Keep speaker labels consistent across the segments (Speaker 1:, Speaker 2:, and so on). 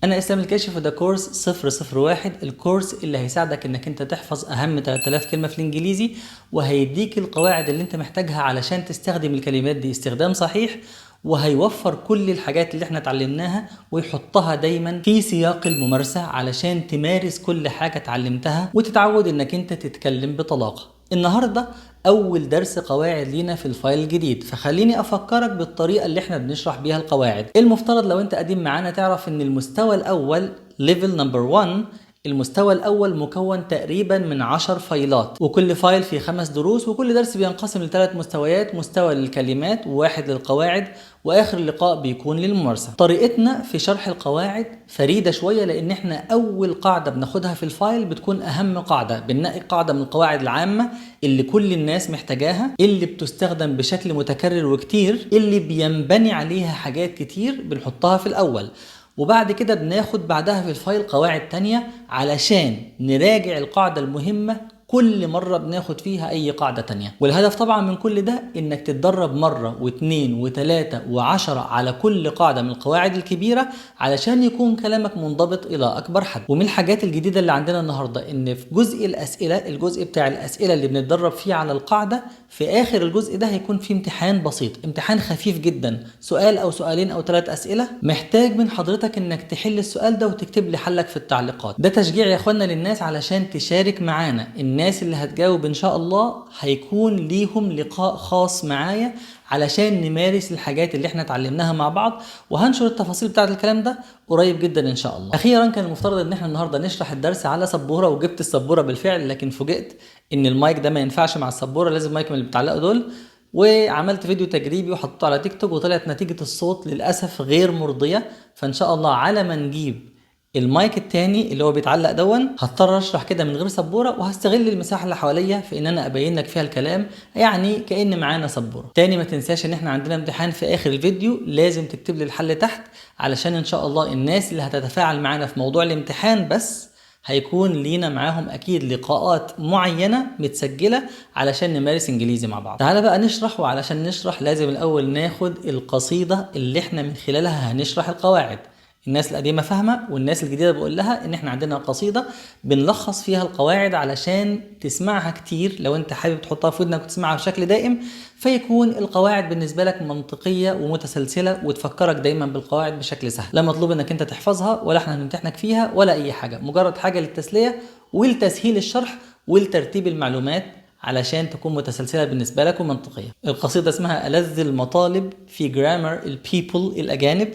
Speaker 1: انا اسلام الكاشف، وده كورس 001، الكورس اللي هيساعدك انك انت تحفظ اهم 3000 كلمة في الانجليزي، وهيديك القواعد اللي انت محتاجها علشان تستخدم الكلمات دي استخدام صحيح، وهيوفر كل الحاجات اللي احنا اتعلمناها ويحطها دايما في سياق الممارسة علشان تمارس كل حاجة اتعلمتها وتتعود انك انت تتكلم بطلاقة. النهاردة أول درس قواعد لينا في الفايل الجديد، فخليني أفكرك بالطريقة اللي احنا بنشرح بيها القواعد. المفترض لو انت قديم معانا تعرف ان المستوى الأول ليفل نمبر 1، المستوى الأول مكون تقريبا من 10 فايلات، وكل فايل فيه 5 دروس، وكل درس بينقسم ل3 مستويات، مستوى للكلمات وواحد للقواعد، وآخر اللقاء بيكون للممارسة. طريقتنا في شرح القواعد فريدة شوية، لأن احنا أول قاعدة بناخدها في الفايل بتكون أهم قاعدة، بننقي قاعدة من القواعد العامة اللي كل الناس محتاجاها، اللي بتستخدم بشكل متكرر وكتير، اللي بينبني عليها حاجات كتير، بنحطها في الأول. وبعد كده بناخد بعدها في الفايل قواعد تانية علشان نراجع القاعدة المهمة كل مرة بناخد فيها أي قاعدة تانية. والهدف طبعا من كل ده إنك تتدرب مرة واثنين وثلاثة وعشرة على كل قاعدة من القواعد الكبيرة علشان يكون كلامك منضبط إلى أكبر حد. ومن الحاجات الجديدة اللي عندنا النهاردة إن في جزء الأسئلة، الجزء بتاع الأسئلة اللي بنتدرب فيه على القاعدة، في آخر الجزء ده هيكون فيه امتحان بسيط، امتحان خفيف جدا، سؤال أو سؤالين أو 3 أسئلة، محتاج من حضرتك إنك تحل السؤال ده وتكتب لي حلك في التعليقات. ده تشجيع يا إخوانا للناس علشان تشارك معانا. الناس اللي هتجاوب إن شاء الله هيكون ليهم لقاء خاص معايا علشان نمارس الحاجات اللي احنا اتعلمناها مع بعض، وهنشر التفاصيل بتاعه الكلام ده قريب جدا ان شاء الله. اخيرا كان المفترض ان احنا النهارده نشرح الدرس على سبوره، وجبت السبوره بالفعل، لكن فوجئت ان المايك ده ما ينفعش مع السبوره، لازم مايك من اللي بتعلقوا دول. وعملت فيديو تجريبي وحطيته على تيك توك، وطلعت نتيجه الصوت للاسف غير مرضيه. فان شاء الله على ما نجيب المايك التاني اللي هو بيتعلق دون هضطر اشرح كده من غير سبوره، وهستغل المساحه اللي حواليا في ان انا ابين لك فيها الكلام، يعني كأن معانا سبوره. تاني ما تنساش ان احنا عندنا امتحان في اخر الفيديو، لازم تكتب لي الحل تحت علشان ان شاء الله الناس اللي هتتفاعل معانا في موضوع الامتحان بس هيكون لينا معاهم اكيد لقاءات معينه متسجله علشان نمارس انجليزي مع بعض. تعالى بقى نشرح، وعلشان نشرح لازم الاول ناخد القصيده اللي احنا من خلالها هنشرح القواعد. الناس القديمة فاهمة، والناس الجديدة بقول لها ان احنا عندنا قصيدة بنلخص فيها القواعد علشان تسمعها كتير، لو انت حابب تحطها في ودنك وتسمعها بشكل دائم، فيكون القواعد بالنسبة لك منطقية ومتسلسلة وتفكرك دايما بالقواعد بشكل سهل. لا مطلوب انك انت تحفظها، ولا احنا هنمتحنك فيها ولا اي حاجة، مجرد حاجة للتسلية ولتسهيل الشرح ولترتيب المعلومات علشان تكون متسلسلة بالنسبة لك ومنطقية. القصيدة اسمها ألذ المطالب في جرامر البيبل الأجانب،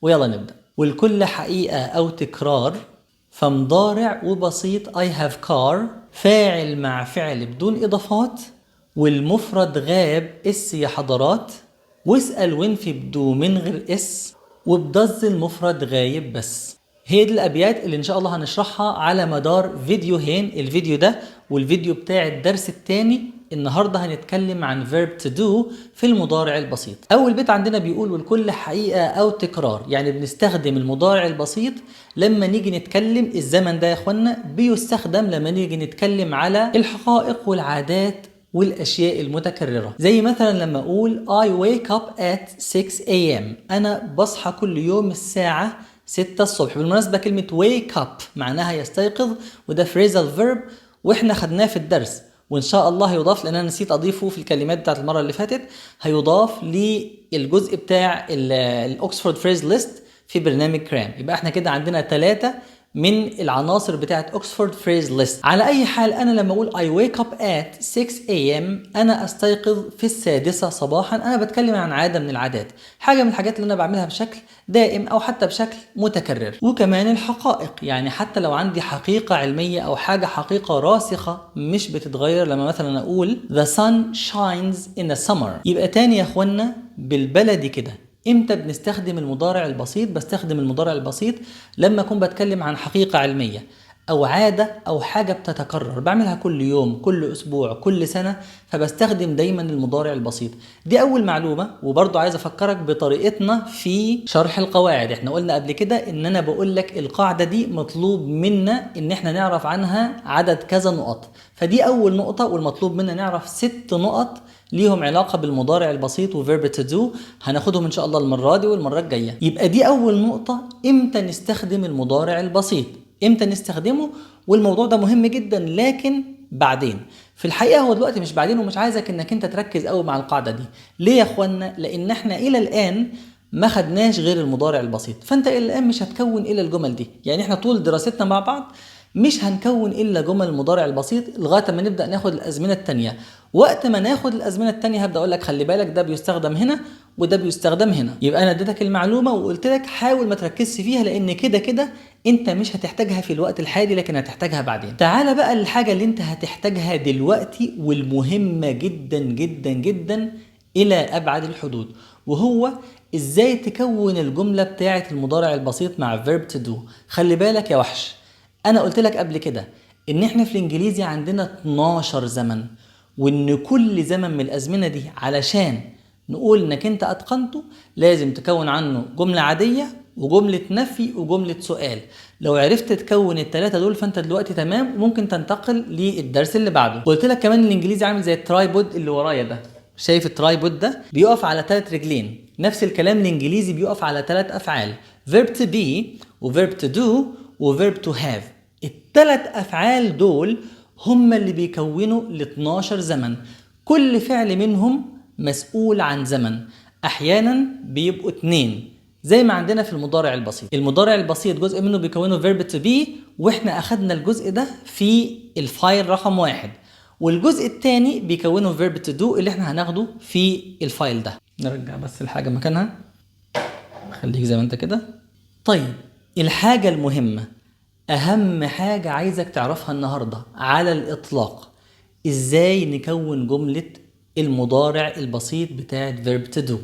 Speaker 1: ويلا نبدأ. والكل حقيقة أو تكرار، فمضارع وبسيط I have car، فاعل مع فعل بدون إضافات، والمفرد غاب اس يا حضرات، واسأل وانفي بدو من غير اس، وبضز المفرد غايب بس. هي دي الأبيات اللي إن شاء الله هنشرحها على مدار فيديوهين، الفيديو ده والفيديو بتاع الدرس الثاني. النهاردة هنتكلم عن verb to do في المضارع البسيط. أول بيت عندنا بيقول والكل حقيقة أو تكرار، يعني بنستخدم المضارع البسيط لما نيجي نتكلم. الزمن ده يا اخوانا بيستخدم لما نيجي نتكلم على الحقائق والعادات والأشياء المتكررة، زي مثلا لما أقول I wake up at 6 a.m. أنا بصحى كل يوم الساعة 6 الصبح. بالمناسبة كلمة wake up معناها يستيقظ، وده phrasal verb واحنا خدناه في الدرس، وان شاء الله هيضاف، لان انا نسيت اضيفه في الكلمات بتاعت المره اللي فاتت، هيضاف للجزء بتاع الاوكسفورد فريز ليست في برنامج كرام. يبقى احنا كده عندنا 3 من العناصر بتاعت اوكسفورد فريز ليست. على اي حال انا لما اقول I wake up at 6 a.m. انا استيقظ في 6 صباحا، انا بتكلم عن عاده من العادات، حاجه من الحاجات اللي انا بعملها بشكل دائم او حتى بشكل متكرر. وكمان الحقائق، يعني حتى لو عندي حقيقه علميه او حاجه حقيقه راسخه مش بتتغير، لما مثلا اقول the sun shines in the summer، يبقى تاني يا اخوانا بالبلدي كده امتى بنستخدم المضارع البسيط؟ بستخدم المضارع البسيط لما اكون بتكلم عن حقيقة علمية، او عادة او حاجة بتتكرر بعملها كل يوم كل اسبوع كل سنة، فبستخدم دايما المضارع البسيط. دي اول معلومة. وبرضو عايز افكرك بطريقتنا في شرح القواعد. احنا قلنا قبل كده ان انا بقول لك القاعدة دي مطلوب منا ان احنا نعرف عنها عدد كذا نقط، فدي اول نقطة، والمطلوب منا نعرف 6 نقط ليهم علاقة بالمضارع البسيط وفيرب تو دو، هناخدهم ان شاء الله المرة دي والمرة الجاية. يبقى دي اول نقطة، امتى نستخدم المضارع البسيط، امتى نستخدمه. والموضوع ده مهم جدا، لكن بعدين. في الحقيقة هو دلوقتي مش بعدين، ومش عايزك انك انت تركز قوي مع القاعدة دي. ليه يا اخوانا؟ لان احنا الى الان ما خدناش غير المضارع البسيط، فانت الى الان مش هتكون الا الجمل دي. يعني احنا طول دراستنا مع بعض مش هنكون الا جمل المضارع البسيط لغايه ما نبدا ناخد الازمنه الثانيه. وقت ما ناخد الازمنه الثانيه هبدا اقول لك خلي بالك ده بيستخدم هنا وده بيستخدم هنا. يبقى انا اديتك المعلومه وقلت لك حاول ما تركزش فيها، لان كده كده انت مش هتحتاجها في الوقت الحالي، لكن هتحتاجها بعدين. تعال بقى للحاجه اللي انت هتحتاجها دلوقتي والمهمه جدا جدا جدا الى ابعد الحدود، وهو ازاي تكون الجمله بتاعه المضارع البسيط مع verb to do. خلي بالك يا وحش، انا قلت لك قبل كده ان احنا في الانجليزي عندنا 12 زمن، وان كل زمن من الازمنه دي علشان نقول انك انت اتقنته لازم تكون عنه جمله عاديه وجمله نفي وجمله سؤال. لو عرفت تكون الثلاثه دول فانت دلوقتي تمام، وممكن تنتقل للدرس اللي بعده. قلت لك كمان الانجليزي عامل زي الترايبود اللي ورايا ده. شايف الترايبود ده بيقف على 3 رجلين؟ نفس الكلام الانجليزي بيقف على 3 افعال، verb to be وverb to do وverb to have. الثلاث افعال دول هم اللي بيكونوا ال 12 زمن. كل فعل منهم مسؤول عن زمن، احيانا بيبقوا 2 زي ما عندنا في المضارع البسيط. المضارع البسيط جزء منه بيكونه verb to be، واحنا اخدنا الجزء ده في الفايل رقم 1، والجزء الثاني بيكونه verb to do اللي احنا هناخده في الفايل ده. نرجع بس الحاجة مكانها، خليك زي ما انت كده. طيب الحاجة المهمة، أهم حاجة عايزك تعرفها النهاردة على الإطلاق، إزاي نكون جملة المضارع البسيط بتاعت verb to do.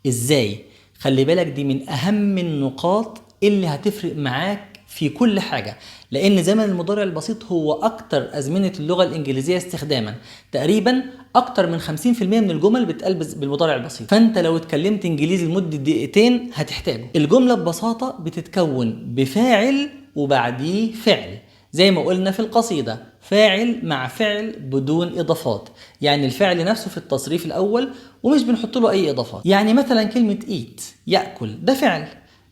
Speaker 1: إزاي؟ خلي بالك دي من أهم النقاط اللي هتفرق معاك في كل حاجة، لأن زمن المضارع البسيط هو أكتر أزمنة اللغة الإنجليزية استخداما. تقريبا أكتر من 50% من الجمل بتقال بالمضارع البسيط، فأنت لو اتكلمت إنجليزي لمدة دقيقتين هتحتاجه. الجملة ببساطة بتتكون بفاعل وبعديه فعل، زي ما قلنا في القصيدة، فاعل مع فعل بدون إضافات. يعني الفعل نفسه في التصريف الأول ومش بنحط له أي إضافات. يعني مثلا كلمة eat يأكل ده فعل.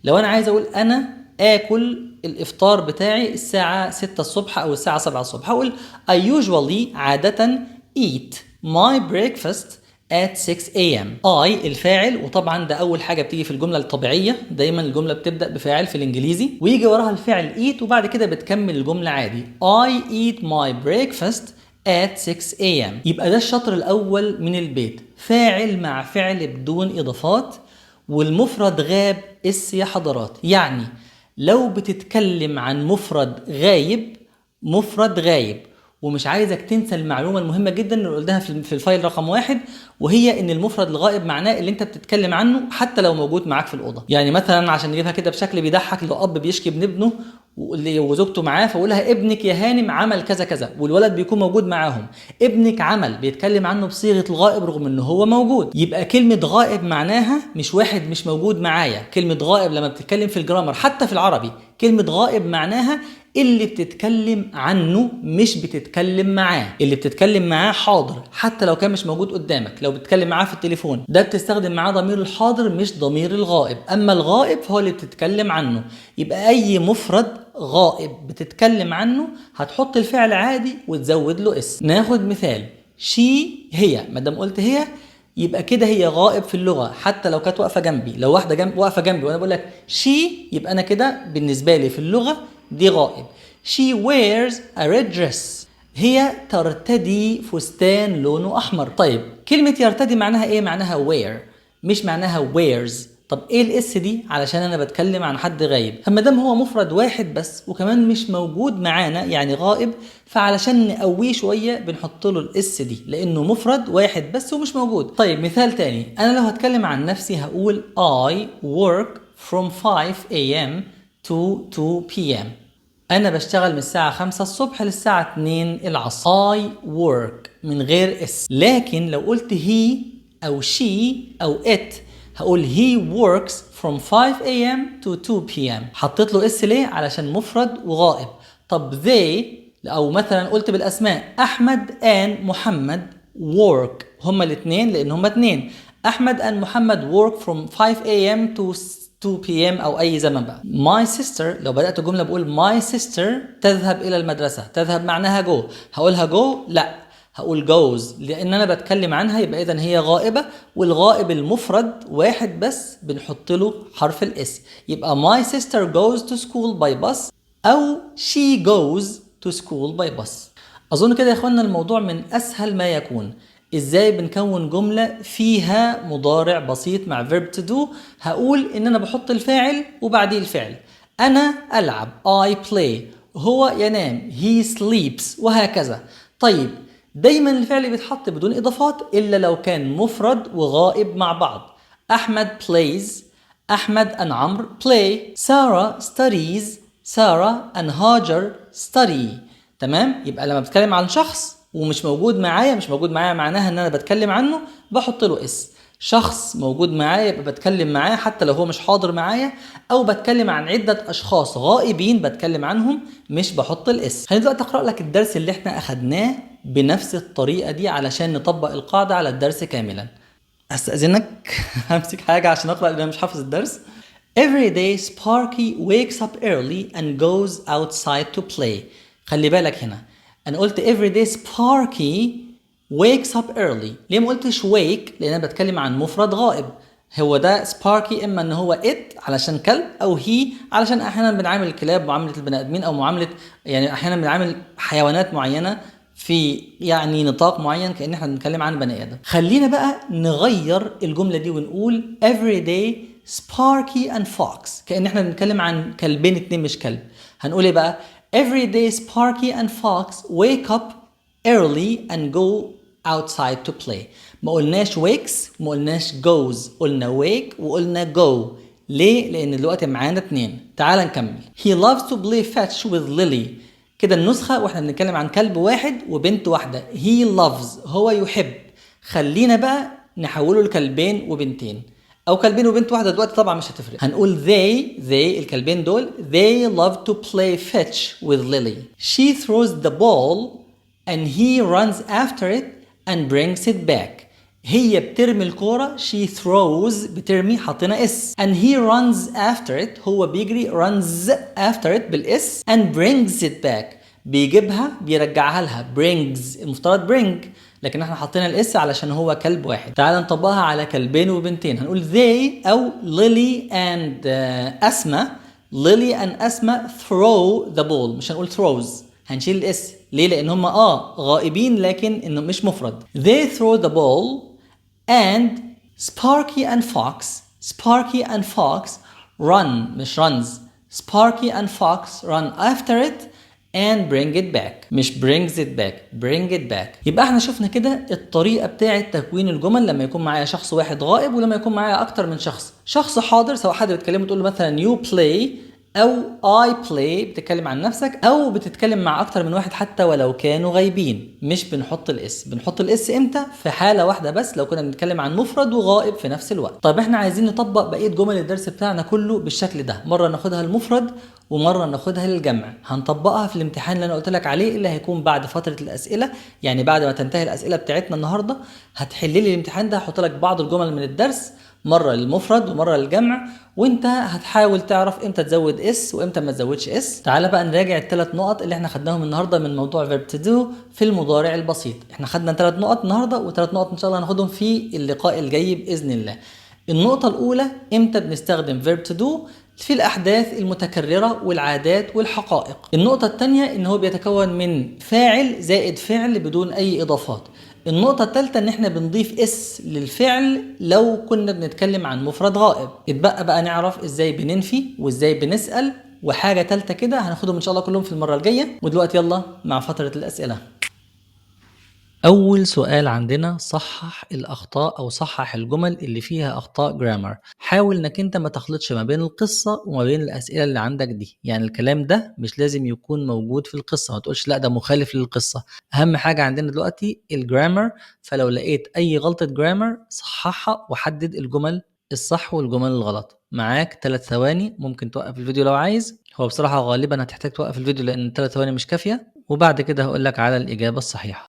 Speaker 1: لو أنا عايز أقول أنا آكل الإفطار بتاعي الساعة 6 الصبح أو الساعة 7 الصبح، هقول I usually عادة eat my breakfast at 6 a.m. I الفاعل، وطبعا ده أول حاجة بتيجي في الجملة الطبيعية، دايما الجملة بتبدأ بفاعل في الإنجليزي ويجي وراها الفعل eat، وبعد كده بتكمل الجملة عادي I eat my breakfast at 6 a.m. يبقى ده الشطر الأول من البيت، فاعل مع فعل بدون إضافات، والمفرد غاب اس يا حضرات. يعني لو بتتكلم عن مفرد غايب، مفرد غايب، ومش عايزك تنسى المعلومة المهمة جدا اللي قلناها في الفايل رقم 1، وهي ان المفرد الغائب معناه اللي انت بتتكلم عنه حتى لو موجود معاك في الأوضة. يعني مثلا عشان نجيبها كده بشكل بيضحك، لو أب بيشكي ابن ابنه وزوجته معاه فقولها ابنك يا هانم عمل كذا كذا، والولد بيكون موجود معاهم، ابنك عمل، بيتكلم عنه بصيغة الغائب رغم انه هو موجود. يبقى كلمة غائب معناها مش واحد مش موجود معايا. كلمة غائب لما بتتكلم في الجرامر حتى في العربي، كلمة غائب معناها اللي بتتكلم عنه مش بتتكلم معاه. اللي بتتكلم معاه حاضر حتى لو كان مش موجود قدامك. لو بتتكلم معاه في التليفون ده بتستخدم معاه ضمير الحاضر مش ضمير الغائب، اما الغائب هو اللي بتتكلم عنه. يبقى اي مفرد غائب بتتكلم عنه هتحط الفعل عادي وتزود له اس. ناخد مثال، شي هي، ما دام قلت هي يبقى كده هي غائب في اللغة حتى لو كانت واقفة جنبي. لو واحدة واقفة جنبي وانا بقول لك شي، يبقى انا كده بالنسبة لي في اللغة دي غائب. She wears a red dress. هي ترتدي فستان لونه أحمر. طيب كلمة يرتدي معناها إيه؟ معناها wear مش معناها wears. طب إيه الإس دي؟ علشان أنا بتكلم عن حد غايب. أما دام هو مفرد واحد بس وكمان مش موجود معانا يعني غائب، فعلشان نقويه شوية بنحط له الإس دي لأنه مفرد واحد بس ومش موجود. طيب مثال تاني، أنا لو هتكلم عن نفسي هقول I work from 5 a.m. to 2 p.m. أنا بشتغل من الساعة 5 الصبح للساعة 2 العصر. I work من غير اس. لكن لو قلت he أو she أو it هقول he works from 5 a.m. to 2 p.m. حطيت له اس ليه؟ علشان مفرد وغائب. طب they أو مثلا قلت بالأسماء أحمد and محمد work هما الاثنين لأن هما اثنين. أحمد and محمد work from 5 a.m. to 2 p.m. أو أي زمن بقى. My sister لو بدأت الجملة بقول my sister تذهب إلى المدرسة. تذهب معناها go. هقولها go؟ لا، هقول goes لأن أنا بتكلم عنها، يبقى إذن هي غائبة، والغائب المفرد واحد بس بنحط له حرف الاس. يبقى my sister goes to school by bus أو she goes to school by bus. أظن كده يا إخوانا الموضوع من أسهل ما يكون. إزاي بنكون جملة فيها مضارع بسيط مع verb to do؟ هقول إن أنا بحط الفاعل وبعديه الفعل. أنا ألعب I play، هو ينام he sleeps، وهكذا. طيب دايما الفعل بيتحط بدون إضافات إلا لو كان مفرد وغائب مع بعض. أحمد plays، أحمد and عمرو play، سارة studies، سارة and هاجر study. تمام؟ يبقى لما بتكلم عن شخص ومش موجود معايا، مش موجود معايا معناها ان انا بتكلم عنه، بحط له اس. شخص موجود معايا يبقى بتكلم معاه حتى لو هو مش حاضر معايا، او بتكلم عن عدة اشخاص غائبين بتكلم عنهم، مش بحط الاس. هنبدأ اقرأ لك الدرس اللي احنا اخدناه بنفس الطريقة دي علشان نطبق القاعدة على الدرس كاملا. استأذنك همسك حاجة عشان اقرأ لان انا مش حافظ الدرس. Every day Sparky wakes up early and goes outside to play. خلي بالك هنا أنا قلت every day Sparky wakes up early. ليه ما قلتش wake؟ لأن أنا بتكلم عن مفرد غائب. هو ده Sparky إما إن هو it علشان كلب، أو he علشان أحيانا بنعامل الكلاب معاملة البني آدمين، أو معاملة يعني أحيانا بنعامل حيوانات معينة في يعني نطاق معين كأن احنا بنتكلم عن بني آدم. خلينا بقى نغير الجملة دي ونقول every day Sparky and Fox، كأن احنا بنتكلم عن كلبين اتنين مش كلب. هنقول ايه بقى؟ Every day Sparky and Fox wake up early and go outside to play. ما قلناش wakes، ما قلناش goes، قلنا wake وقلنا go. ليه؟ لأن دلوقتي معانا اتنين. تعال نكمل. He loves to play fetch with Lily. كده النسخة واحنا بنتكلم عن كلب واحد وبنت واحدة. He loves هو يحب. خلينا بقى نحوله لكلبين وبنتين، أو كلبين وبنت واحدة دلوقتي طبعا مش هتفرق. هنقول they الكلبين دول they love to play fetch with Lily. She throws the ball and he runs after it and brings it back. هي بترمي الكورة she throws بترمي حطينا اس and he runs after it هو بيجري runs after it بالاس and brings it back بيجيبها بيرجعها لها brings المفترض bring لكن احنا حطينا الاس علشان هو كلب واحد. تعال نطبقها على كلبين وبنتين. هنقول they او Lily and أسماء. Lily and أسماء throw the ball. مش هنقول throws، هنشيل الاس. ليه؟ لان هم غائبين لكن انه مش مفرد. They throw the ball and Sparky and Fox run مش runs. Sparky and Fox run after it and bring it back مش brings it back bring it back. يبقى احنا شفنا كده الطريقة بتاعة تكوين الجمل لما يكون معايا شخص واحد غائب ولما يكون معايا اكتر من شخص حاضر، سواء حد بتكلمه تقول له مثلا you play او I play بتتكلم عن نفسك، او بتتكلم مع اكتر من واحد حتى ولو كانوا غايبين. مش بنحط الاس. بنحط الاس امتى؟ في حالة واحدة بس، لو كنا بنتكلم عن مفرد وغائب في نفس الوقت. طيب احنا عايزين نطبق بقية جمل الدرس بتاعنا كله بالشكل ده، مرة ناخدها المفرد ومرة ناخدها للجمع. هنطبقها في الامتحان اللي انا قلت لك عليه اللي هيكون بعد فترة الاسئلة، يعني بعد ما تنتهي الاسئلة بتاعتنا النهاردة هتحل لي الامتحان ده، هحط لك بعض الجمل من الدرس مرة للمفرد ومرة للجمع، وانت هتحاول تعرف امتى تزود اس وامتى ما تزودش اس. تعال بقى نراجع الثلاث نقط اللي احنا خدناهم النهارده من موضوع verb to do في المضارع البسيط. احنا خدنا 3 نقط النهارده، و3 نقط ان شاء الله هناخدهم في اللقاء الجاي باذن الله. النقطة الأولى امتى بنستخدم verb to do في الأحداث المتكررة والعادات والحقائق. النقطة الثانية ان هو بيتكون من فاعل زائد فعل بدون أي إضافات. النقطة الثالثة ان احنا بنضيف اس للفعل لو كنا بنتكلم عن مفرد غائب. اتبقى بقى نعرف ازاي بننفي وازاي بنسأل وحاجة ثالثة كده هناخدهم ان شاء الله كلهم في المرة الجاية. ودلوقتي يلا مع فترة الأسئلة. أول سؤال عندنا صحح الأخطاء أو صحح الجمل اللي فيها أخطاء جرامر. حاول إنك أنت ما تخلطش ما بين القصة وما بين الأسئلة اللي عندك دي، يعني الكلام ده مش لازم يكون موجود في القصة، ما تقولش لا ده مخالف للقصة. أهم حاجة عندنا دلوقتي الجرامر، فلو لقيت أي غلطة جرامر صححها وحدد الجمل الصح والجمل الغلط. معاك 3 ثواني، ممكن توقف الفيديو لو عايز، هو بصراحة غالبا هتحتاج توقف الفيديو لأن 3 ثواني مش كافية، وبعد كده هقولك على الإجابة الصحيحة.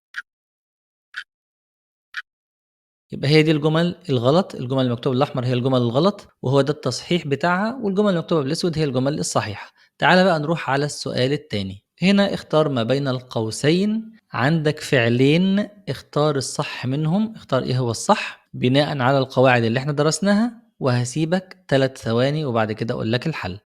Speaker 1: يبقى هي دي الجمل الغلط، الجمل المكتوبة بالأحمر هي الجمل الغلط، وهو ده التصحيح بتاعها، والجمل المكتوبة بالأسود هي الجمل الصحيحة. تعال بقى نروح على السؤال التاني. هنا اختار ما بين القوسين، عندك فعلين، اختار الصح منهم، اختار ايه هو الصح بناء على القواعد اللي احنا درسناها، وهسيبك 3 ثواني وبعد كده اقول لك الحل.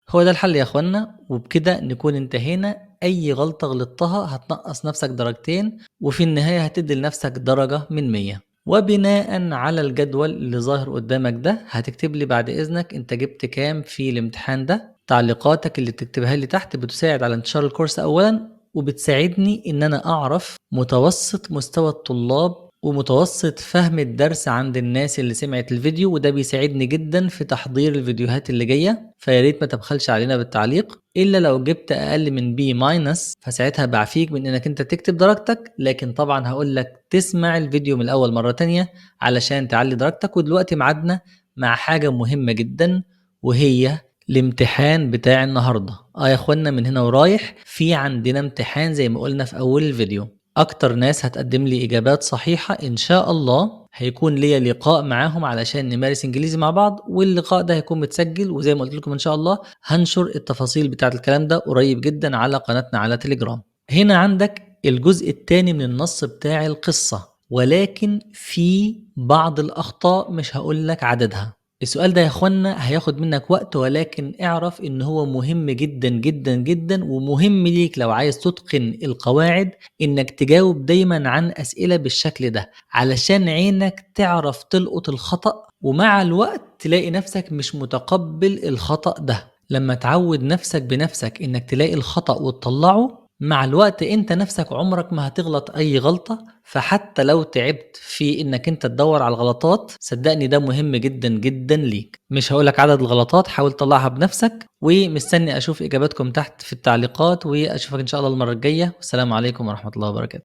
Speaker 1: هو ده الحل يا اخوانا، وبكده نكون انتهينا. اي غلطة غلطتها هتنقص نفسك درجتين، وفي النهاية هتدي لنفسك درجة من 100. وبناء على الجدول اللي ظاهر قدامك ده هتكتب لي بعد اذنك انت جبت كام في الامتحان ده. تعليقاتك اللي بتكتبها لي تحت بتساعد على انتشار الكورس اولا، وبتساعدني ان انا اعرف متوسط مستوى الطلاب ومتوسط فهم الدرس عند الناس اللي سمعت الفيديو، وده بيساعدني جدا في تحضير الفيديوهات اللي جاية. فيا ريت ما تبخلش علينا بالتعليق، الا لو جبت اقل من بي ماينس فساعتها بعفيك من انك انت تكتب درجتك، لكن طبعا هقول لك تسمع الفيديو من الاول مرة تانية علشان تعلي درجتك. ودلوقتي معادنا مع حاجة مهمة جدا، وهي الامتحان بتاع النهارده. يا اخوانا من هنا ورايح في عندنا امتحان زي ما قلنا في اول الفيديو. اكتر ناس هتقدم لي اجابات صحيحة ان شاء الله هيكون ليا لقاء معاهم علشان نمارس انجليزي مع بعض، واللقاء ده هيكون متسجل، وزي ما قلت لكم ان شاء الله هنشر التفاصيل بتاعه الكلام ده قريب جدا على قناتنا على تليجرام. هنا عندك الجزء الثاني من النص بتاع القصة، ولكن في بعض الاخطاء مش هقول لك عددها. السؤال ده يا اخوانا هياخد منك وقت، ولكن اعرف ان هو مهم جدا جدا جدا، ومهم ليك لو عايز تتقن القواعد انك تجاوب دايما عن اسئلة بالشكل ده، علشان عينك تعرف تلقط الخطأ، ومع الوقت تلاقي نفسك مش متقبل الخطأ ده. لما تعود نفسك بنفسك انك تلاقي الخطأ وتطلعه، مع الوقت انت نفسك عمرك ما هتغلط اي غلطة. فحتى لو تعبت في انك انت تدور على الغلطات، صدقني ده مهم جدا جدا ليك. مش هقولك عدد الغلطات، حاول تطلعها بنفسك، ومستني اشوف اجاباتكم تحت في التعليقات، واشوفك ان شاء الله المرة الجاية. والسلام عليكم ورحمة الله وبركاته.